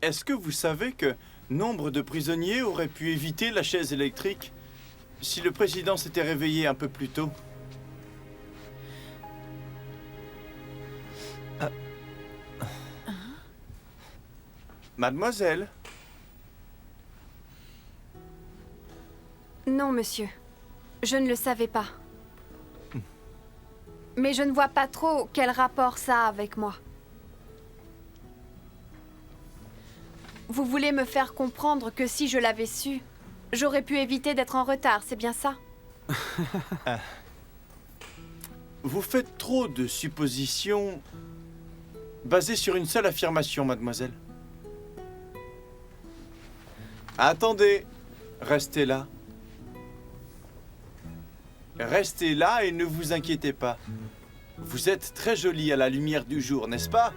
Est-ce que vous savez que nombre de prisonniers auraient pu éviter la chaise électrique si le président s'était réveillé un peu plus tôt? Mademoiselle? Non, monsieur. Je ne le savais pas. Mais je ne vois pas trop quel rapport ça a avec moi. Vous voulez me faire comprendre que si je l'avais su, j'aurais pu éviter d'être en retard, c'est bien ça? Vous faites trop de suppositions basées sur une seule affirmation, mademoiselle. Attendez, restez là. Restez là et ne vous inquiétez pas. Vous êtes très jolie à la lumière du jour, n'est-ce pas?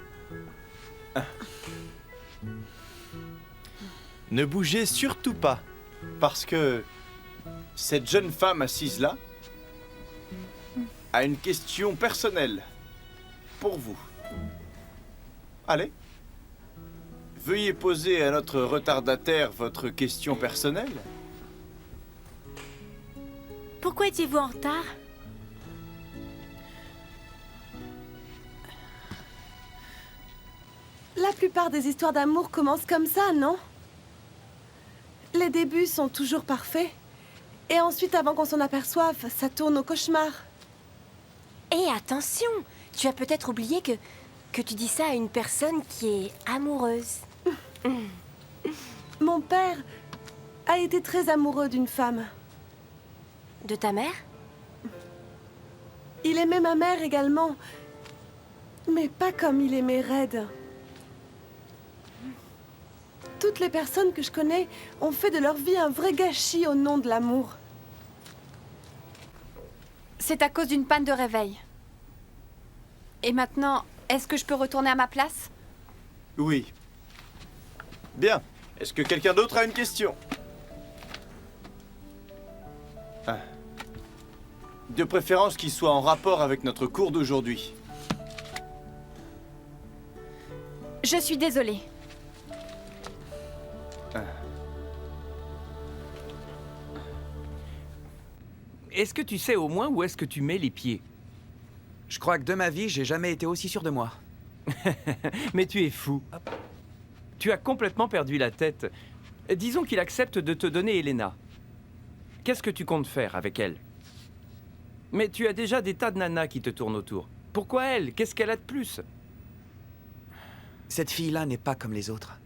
Ne bougez surtout pas, parce que cette jeune femme assise là a une question personnelle pour vous. Allez. Veuillez poser à notre retardataire votre question personnelle. Pourquoi étiez-vous en retard? La plupart des histoires d'amour commencent comme ça, non? Les débuts sont toujours parfaits. Et ensuite, avant qu'on s'en aperçoive, ça tourne au cauchemar. Et attention, tu as peut-être oublié que tu dis ça à une personne qui est amoureuse. Mon père a été très amoureux d'une femme. De ta mère? Il aimait ma mère également, mais pas comme il aimait Red. Toutes les personnes que je connais ont fait de leur vie un vrai gâchis au nom de l'amour. C'est à cause d'une panne de réveil. Et maintenant, est-ce que je peux retourner à ma place? Oui. Bien. Est-ce que quelqu'un d'autre a une question? De préférence qu'il soit en rapport avec notre cours d'aujourd'hui. Je suis désolée. Est-ce que tu sais au moins où est-ce que tu mets les pieds? Je crois que de ma vie, j'ai jamais été aussi sûr de moi. Mais tu es fou. Tu as complètement perdu la tête. Disons qu'il accepte de te donner Elena. Qu'est-ce que tu comptes faire avec elle? Mais tu as déjà des tas de nanas qui te tournent autour. Pourquoi elle? Qu'est-ce qu'elle a de plus? Cette fille-là n'est pas comme les autres.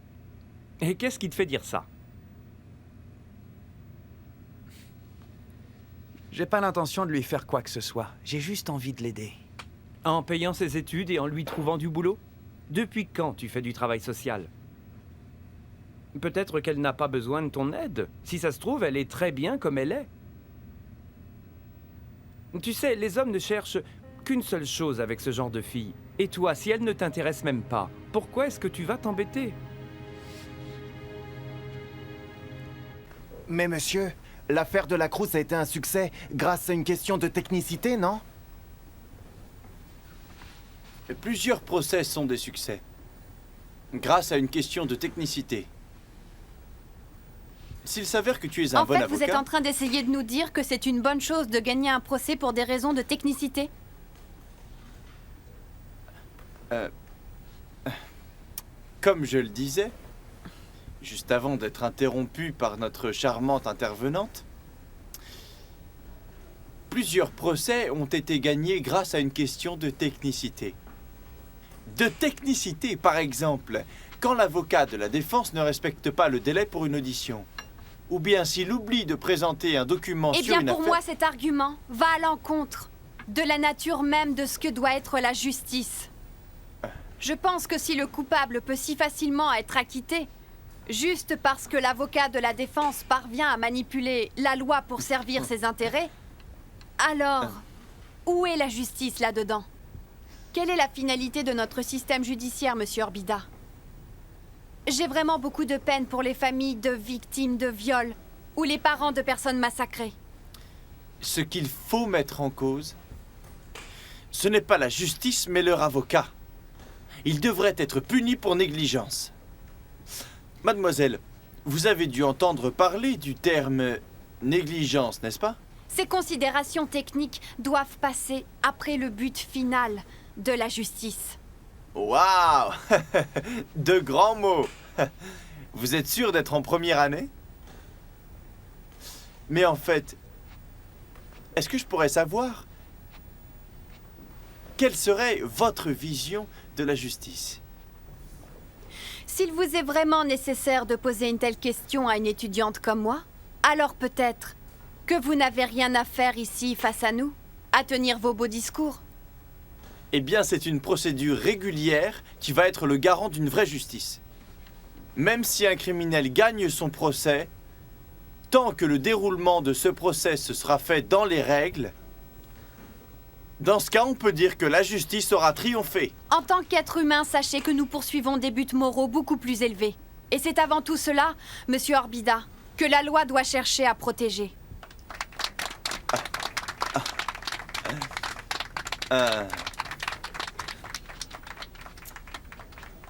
Et qu'est-ce qui te fait dire ça? J'ai pas l'intention de lui faire quoi que ce soit. J'ai juste envie de l'aider. En payant ses études et en lui trouvant du boulot? Depuis quand tu fais du travail social? Peut-être qu'elle n'a pas besoin de ton aide. Si ça se trouve, elle est très bien comme elle est. Tu sais, les hommes ne cherchent qu'une seule chose avec ce genre de fille. Et toi, si elle ne t'intéresse même pas, pourquoi est-ce que tu vas t'embêter? Mais monsieur, l'affaire de la Cruz a été un succès grâce à une question de technicité, non? Plusieurs procès sont des succès. Grâce à une question de technicité. S'il s'avère que tu es un bon avocat... En fait, vous êtes en train d'essayer de nous dire que c'est une bonne chose de gagner un procès pour des raisons de technicité? Comme je le disais, juste avant d'être interrompu par notre charmante intervenante, plusieurs procès ont été gagnés grâce à une question de technicité. De technicité, par exemple, quand l'avocat de la défense ne respecte pas le délai pour une audition. Ou bien s'il oublie de présenter un document sur une affaire... Eh bien, pour moi, cet argument va à l'encontre de la nature même de ce que doit être la justice. Je pense que si le coupable peut si facilement être acquitté, juste parce que l'avocat de la défense parvient à manipuler la loi pour servir ses intérêts, alors, où est la justice là-dedans? Quelle est la finalité de notre système judiciaire, monsieur Orbida? J'ai vraiment beaucoup de peine pour les familles de victimes de viols ou les parents de personnes massacrées. Ce qu'il faut mettre en cause, ce n'est pas la justice, mais leur avocat. Ils devraient être punis pour négligence. Mademoiselle, vous avez dû entendre parler du terme négligence, n'est-ce pas? Ces considérations techniques doivent passer après le but final de la justice. Waouh! De grands mots! Vous êtes sûr d'être en première année? Mais en fait, est-ce que je pourrais savoir quelle serait votre vision de la justice? S'il vous est vraiment nécessaire de poser une telle question à une étudiante comme moi, alors peut-être que vous n'avez rien à faire ici face à nous, à tenir vos beaux discours. Eh bien, c'est une procédure régulière qui va être le garant d'une vraie justice. Même si un criminel gagne son procès, tant que le déroulement de ce procès se sera fait dans les règles, dans ce cas, on peut dire que la justice aura triomphé. En tant qu'être humain, sachez que nous poursuivons des buts moraux beaucoup plus élevés. Et c'est avant tout cela, Monsieur Orbida, que la loi doit chercher à protéger.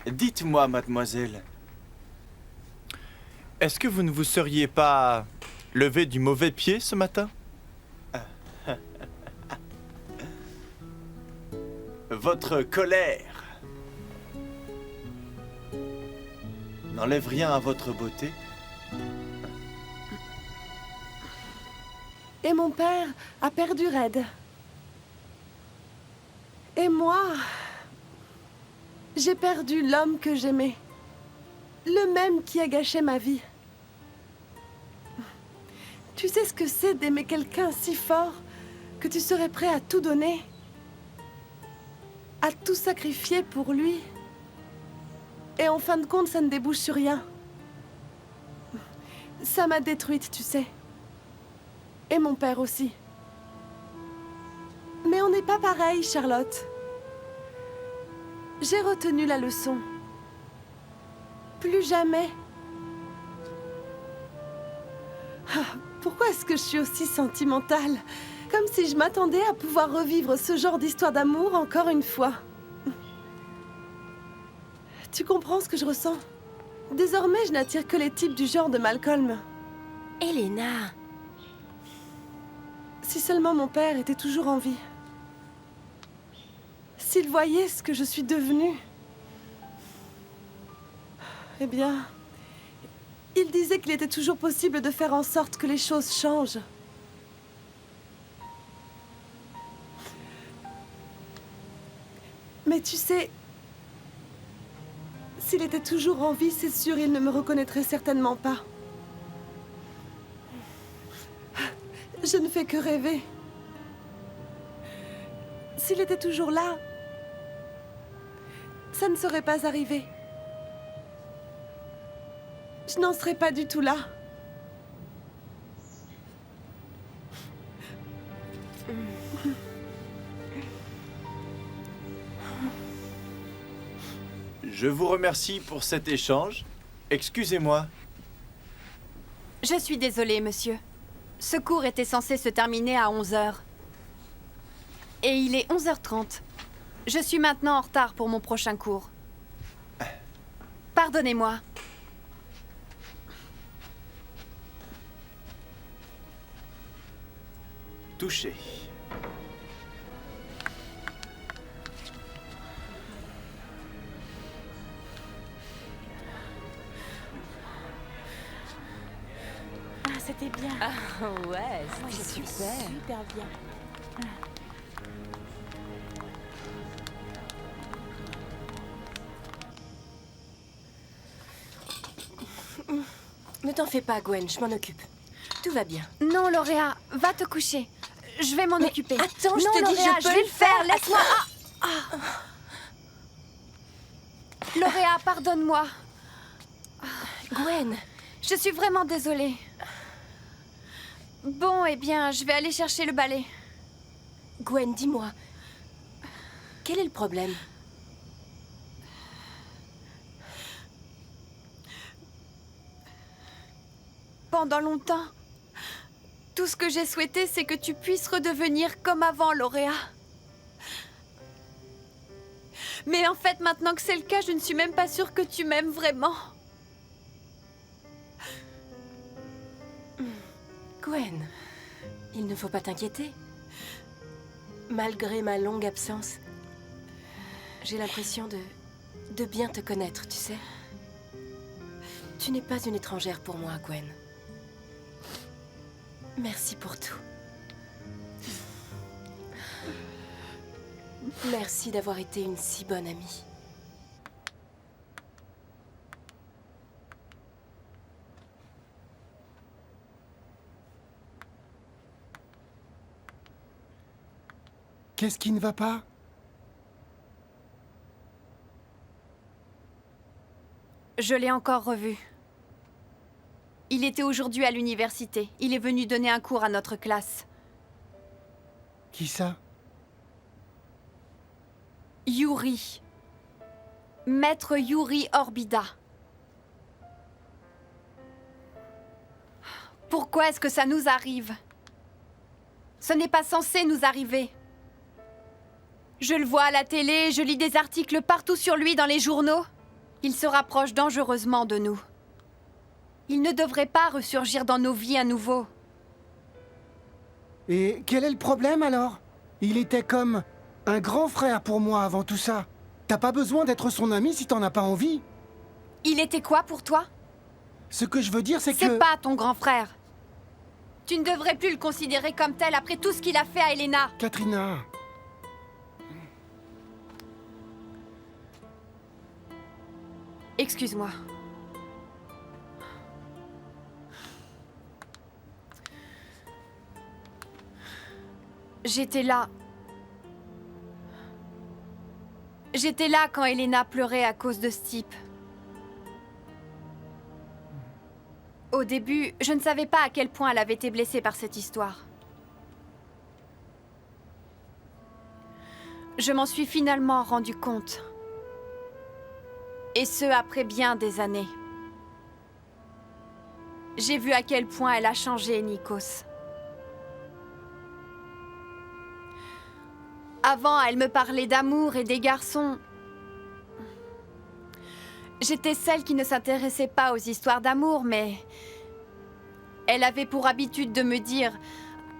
Dites-moi, mademoiselle, est-ce que vous ne vous seriez pas levé du mauvais pied ce matin? Votre colère n'enlève rien à votre beauté. Et mon père a perdu Red. Et moi, j'ai perdu l'homme que j'aimais. Le même qui a gâché ma vie. Tu sais ce que c'est d'aimer quelqu'un si fort que tu serais prêt à tout donner, à tout sacrifier pour lui. Et en fin de compte, ça ne débouche sur rien. Ça m'a détruite, tu sais. Et mon père aussi. Mais on n'est pas pareil, Charlotte. J'ai retenu la leçon. Plus jamais. Ah, pourquoi est-ce que je suis aussi sentimentale? Comme si je m'attendais à pouvoir revivre ce genre d'histoire d'amour encore une fois. Tu comprends ce que je ressens? Désormais, je n'attire que les types du genre de Malcolm. Elena, Si seulement mon père était toujours en vie. S'il voyait ce que je suis devenue. Eh bien, il disait qu'il était toujours possible de faire en sorte que les choses changent. Mais tu sais, s'il était toujours en vie, c'est sûr, il ne me reconnaîtrait certainement pas. Je ne fais que rêver. S'il était toujours là, ça ne serait pas arrivé. Je n'en serais pas du tout là. Je vous remercie pour cet échange. Excusez-moi. Je suis désolée, monsieur. Ce cours était censé se terminer à 11h. Et il est 11h30. Je suis maintenant en retard pour mon prochain cours. Pardonnez-moi. Touché. ah, c'était bien. Ouais, Moi, c'est je suis super. super bien. Ne t'en fais pas, Gwen, je m'en occupe. Tout va bien. Non, Lauréa, va te coucher. Je vais m'en occuper. attends, je non, te dis, Lauréa, je peux vais le le faire. faire. Laisse-moi. Lauréa, pardonne-moi. Gwen, Je suis vraiment désolée. Bon, eh bien, je vais aller chercher le balai. Gwen, dis-moi. Quel est le problème? Pendant longtemps, tout ce que j'ai souhaité, c'est que tu puisses redevenir comme avant, Lauréa. Mais en fait, maintenant que c'est le cas, je ne suis même pas sûre que tu m'aimes vraiment. Gwen, il ne faut pas t'inquiéter. Malgré ma longue absence, j'ai l'impression de bien te connaître, tu sais. Tu n'es pas une étrangère pour moi, Gwen. Merci pour tout. Merci d'avoir été une si bonne amie. Qu'est-ce qui ne va pas? Je l'ai encore revu. Il était aujourd'hui à l'université. Il est venu donner un cours à notre classe. Qui ça? Yuri. Maître Yuri Orbida. Pourquoi est-ce que ça nous arrive? Ce n'est pas censé nous arriver. Je le vois à la télé, je lis des articles partout sur lui dans les journaux. Il se rapproche dangereusement de nous. Il ne devrait pas ressurgir dans nos vies à nouveau. Et quel est le problème alors? Il était comme un grand frère pour moi avant tout ça. T'as pas besoin d'être son ami si t'en as pas envie. Il était quoi pour toi? Ce que je veux dire, c'est que... C'est pas ton grand frère. Tu ne devrais plus le considérer comme tel après tout ce qu'il a fait à Elena. Katrina... Excuse-moi. J'étais là. J'étais là quand Elena pleurait à cause de ce type. Au début, je ne savais pas à quel point elle avait été blessée par cette histoire. Je m'en suis finalement rendu compte. Et ce, après bien des années. J'ai vu à quel point elle a changé, Nikos. Avant, elle me parlait d'amour et des garçons. J'étais celle qui ne s'intéressait pas aux histoires d'amour, mais... Elle avait pour habitude de me dire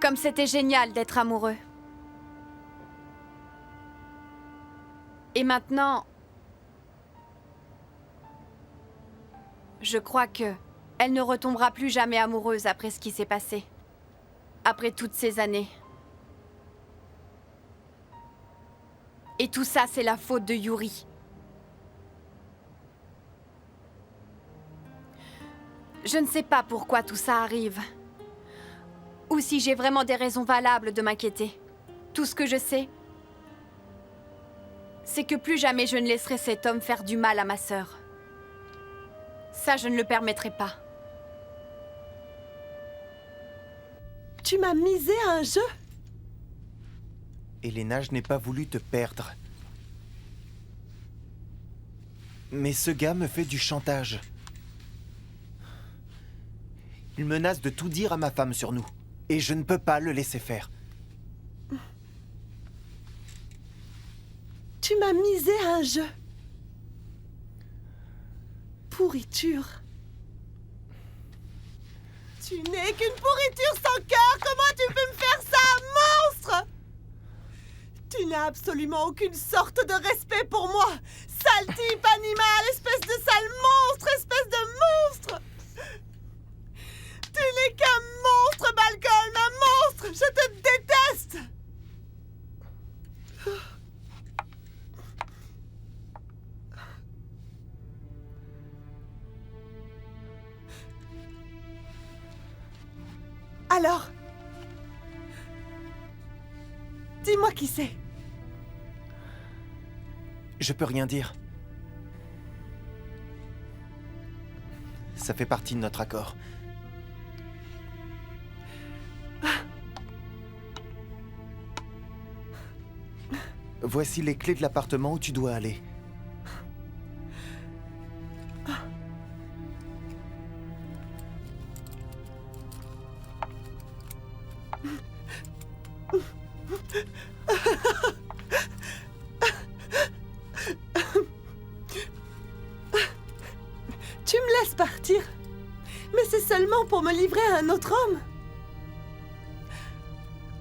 comme c'était génial d'être amoureux. Et maintenant... Je crois que elle ne retombera plus jamais amoureuse après ce qui s'est passé. Après toutes ces années. Et tout ça, c'est la faute de Yuri. Je ne sais pas pourquoi tout ça arrive. Ou si j'ai vraiment des raisons valables de m'inquiéter. Tout ce que je sais, c'est que plus jamais je ne laisserai cet homme faire du mal à ma sœur. Ça, je ne le permettrai pas. Tu m'as misé à un jeu? Elena, je n'ai pas voulu te perdre. Mais ce gars me fait du chantage. Il menace de tout dire à ma femme sur nous. Et je ne peux pas le laisser faire. Tu m'as misé à un jeu. Pourriture. Tu n'es qu'une pourriture sans cœur. Comment tu peux me faire ça, monstre? Tu n'as absolument aucune sorte de respect pour moi. Sale type animal, espèce de sale monstre, espèce de monstre. Tu n'es qu'un monstre, Malcolm, un monstre. Je te déteste. Alors, dis-moi qui c'est. Je peux rien dire. Ça fait partie de notre accord. Voici les clés de l'appartement où tu dois aller. Tu me laisses partir, mais c'est seulement pour me livrer à un autre homme.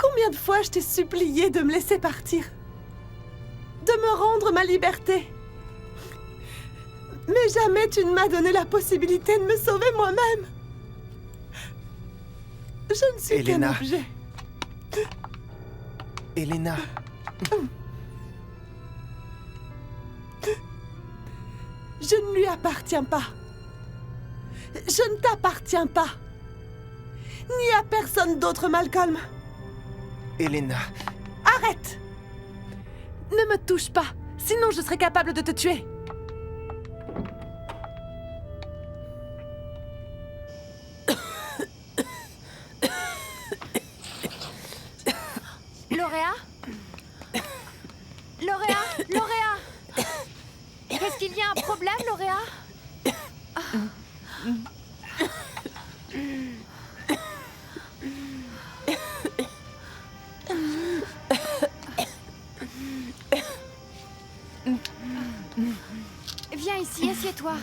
Combien de fois je t'ai supplié de me laisser partir? De me rendre ma liberté? Mais jamais tu ne m'as donné la possibilité de me sauver moi-même. Je ne suis qu'un Elena. objet. Elena, Je ne lui appartiens pas. Je ne t'appartiens pas. Ni à personne d'autre, Malcolm. Elena, Arrête! Ne me touche pas, sinon je serai capable de te tuer. Lauréa? Lauréa? Lauréa? Est-ce qu'il y a un problème, Lauréa? Viens ici, assieds-toi.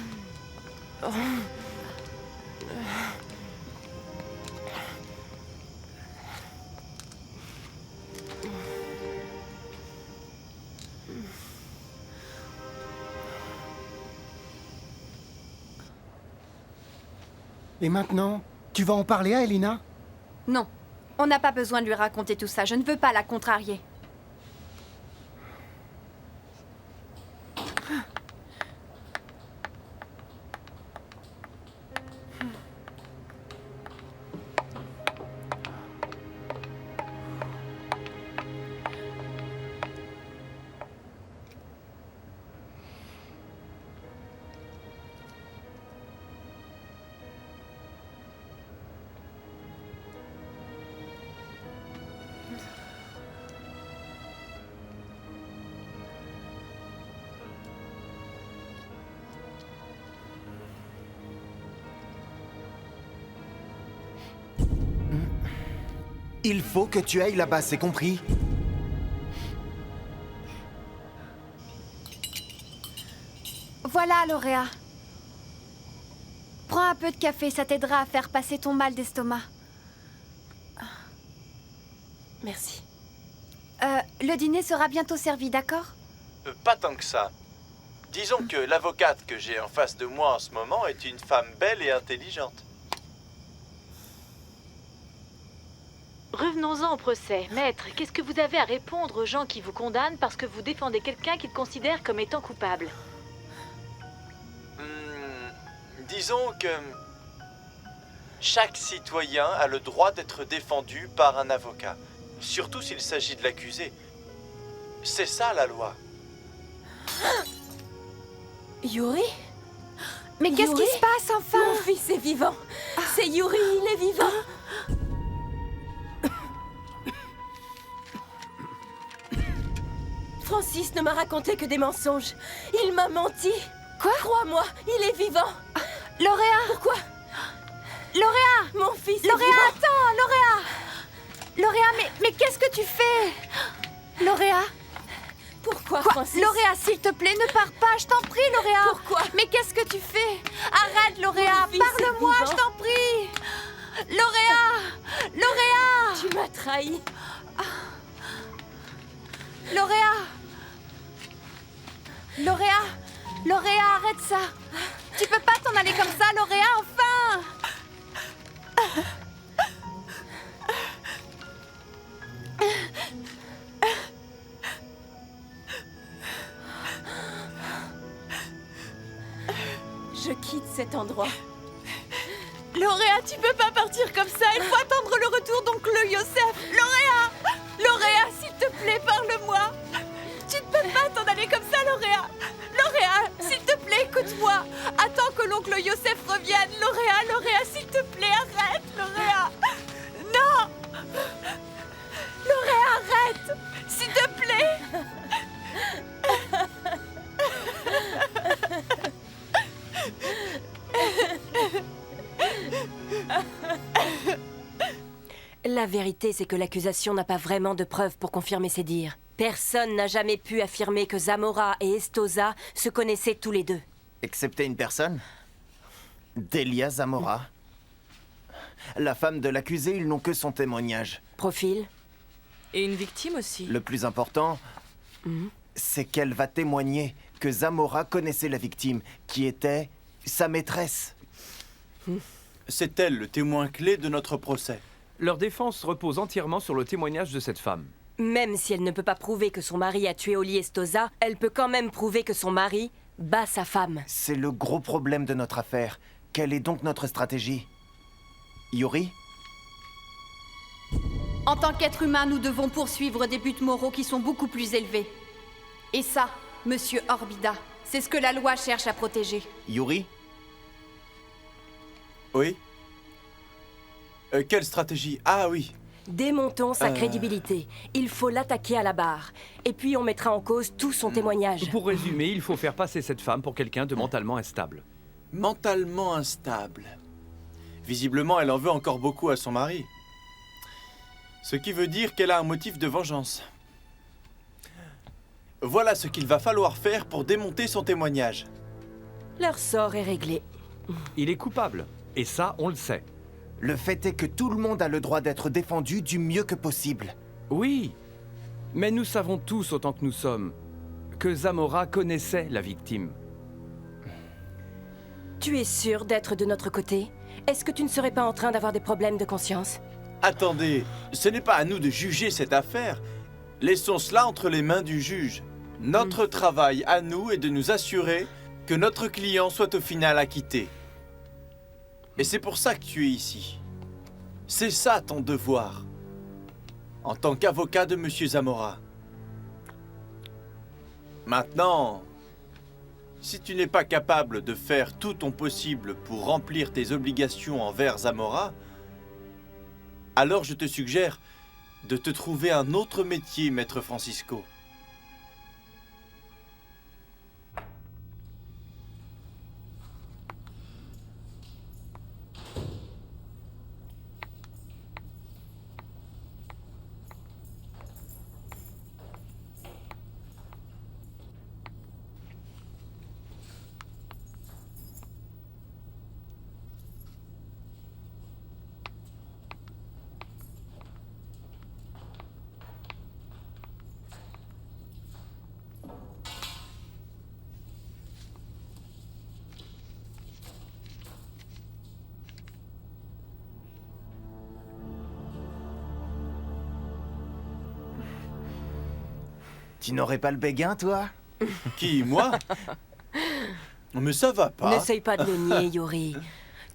Et maintenant, tu vas en parler à Elena? Non, on n'a pas besoin de lui raconter tout ça. Je ne veux pas la contrarier. il faut que tu ailles là-bas, c'est compris? Voilà, Lauréa. Prends un peu de café, ça t'aidera à faire passer ton mal d'estomac. Merci. Le dîner sera bientôt servi, d'accord? Pas tant que ça. Disons que l'avocate que j'ai en face de moi en ce moment est une femme belle et intelligente. Revenons-en au procès. Maître, qu'est-ce que vous avez à répondre aux gens qui vous condamnent parce que vous défendez quelqu'un qu'ils considèrent comme étant coupable? Disons que chaque citoyen a le droit d'être défendu par un avocat, surtout s'il s'agit de l'accusé. C'est ça la loi. Yuri? Mais qu'est-ce qui se passe, enfin? Mon fils est vivant. C'est Yuri, il est vivant. Francis ne m'a raconté que des mensonges. Il m'a menti. Quoi? Crois-moi, il est vivant. Lauréa! Pourquoi? Lauréa! Mon fils est Lauréa, vivant. attends! Lauréa! Lauréa, mais qu'est-ce que tu fais? Lauréa? Pourquoi, Quoi? Francis? Lauréa, s'il te plaît, ne pars pas, je t'en prie, Lauréa! Pourquoi? Mais qu'est-ce que tu fais? Arrête, Lauréa! Mon fils est Parle-moi, vivant. je t'en prie! Lauréa! Lauréa! Tu m'as trahi. Lauréa! Lauréa! Lauréa, arrête ça! Tu peux pas t'en aller comme ça, Lauréa, enfin! Je quitte cet endroit. Lauréa, tu peux pas partir comme ça, il faut attendre le retour d'oncle Yosef! Lauréa! Lauréa, s'il te plaît, parle-moi! Tu ne peux pas t'en aller comme ça, Lauréa! Lauréa, s'il te plaît, écoute-moi! Attends que l'oncle Yosef revienne! Lauréa, Lauréa, s'il te plaît, arrête! Lauréa! Non! Lauréa, arrête! S'il te plaît! La vérité, c'est que l'accusation n'a pas vraiment de preuves pour confirmer ses dires. Personne n'a jamais pu affirmer que Zamora et Estosa se connaissaient tous les deux. Excepté une personne? Delia Zamora. La femme de l'accusé, ils n'ont que son témoignage. Profil? Et une victime aussi. Le plus important, c'est qu'elle va témoigner que Zamora connaissait la victime, qui était sa maîtresse. C'est elle le témoin clé de notre procès. Leur défense repose entièrement sur le témoignage de cette femme. Même si elle ne peut pas prouver que son mari a tué Oli Estosa, elle peut quand même prouver que son mari bat sa femme. C'est le gros problème de notre affaire. Quelle est donc notre stratégie? Yuri? En tant qu'être humain, nous devons poursuivre des buts moraux qui sont beaucoup plus élevés. Et ça, monsieur Orbida, c'est ce que la loi cherche à protéger. Yuri? Oui? Quelle stratégie? Ah oui. Démontons sa crédibilité. Il faut l'attaquer à la barre. Et puis on mettra en cause tout son témoignage. Pour résumer, il faut faire passer cette femme pour quelqu'un de mentalement instable. Mentalement instable. Visiblement, elle en veut encore beaucoup à son mari. Ce qui veut dire qu'elle a un motif de vengeance. Voilà ce qu'il va falloir faire pour démonter son témoignage. Leur sort est réglé. Il est coupable. Et ça, on le sait. Le fait est que tout le monde a le droit d'être défendu du mieux que possible. Oui. Mais nous savons tous, autant que nous sommes, que Zamora connaissait la victime. Tu es sûr d'être de notre côté? Est-ce que tu ne serais pas en train d'avoir des problèmes de conscience? Attendez, ce n'est pas à nous de juger cette affaire. Laissons cela entre les mains du juge. Notre travail à nous est de nous assurer que notre client soit au final acquitté. Et c'est pour ça que tu es ici. C'est ça ton devoir. En tant qu'avocat de Monsieur Zamora. Maintenant, si tu n'es pas capable de faire tout ton possible pour remplir tes obligations envers Zamora, alors je te suggère de te trouver un autre métier, Maître Francisco. Tu n'aurais pas le béguin, toi? Qui, moi? Mais ça va pas. N'essaye pas de le nier, Yuri.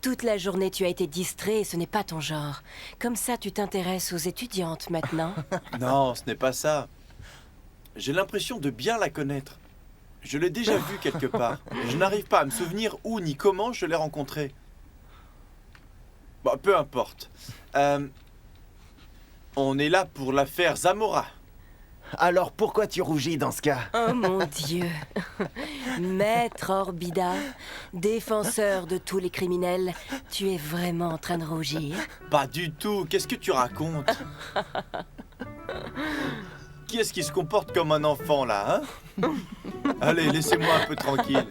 Toute la journée, tu as été distrait et ce n'est pas ton genre. Comme ça, tu t'intéresses aux étudiantes maintenant. Non, ce n'est pas ça. J'ai l'impression de bien la connaître. Je l'ai déjà vue quelque part. Je n'arrive pas à me souvenir où ni comment je l'ai rencontrée. Bon, peu importe. On est là pour l'affaire Zamora. Alors pourquoi tu rougis dans ce cas? Oh mon Dieu. Maître Orbida, défenseur de tous les criminels, tu es vraiment en train de rougir? Pas du tout. Qu'est-ce que tu racontes? Qui est-ce qui se comporte comme un enfant, là, hein? Allez, laissez-moi un peu tranquille.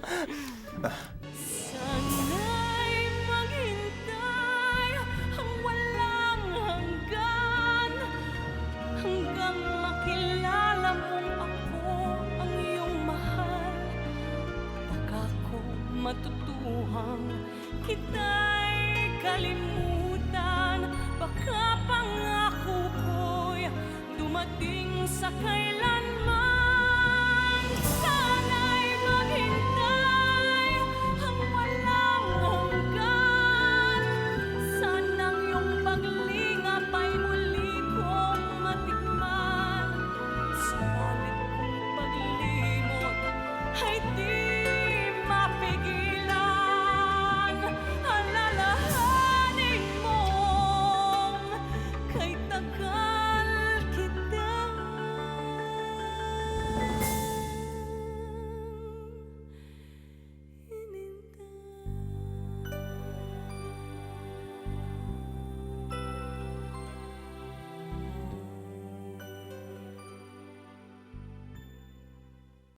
Matutuhang kita'y kalimutan. Baka pangako ko'y dumating sa kailanman.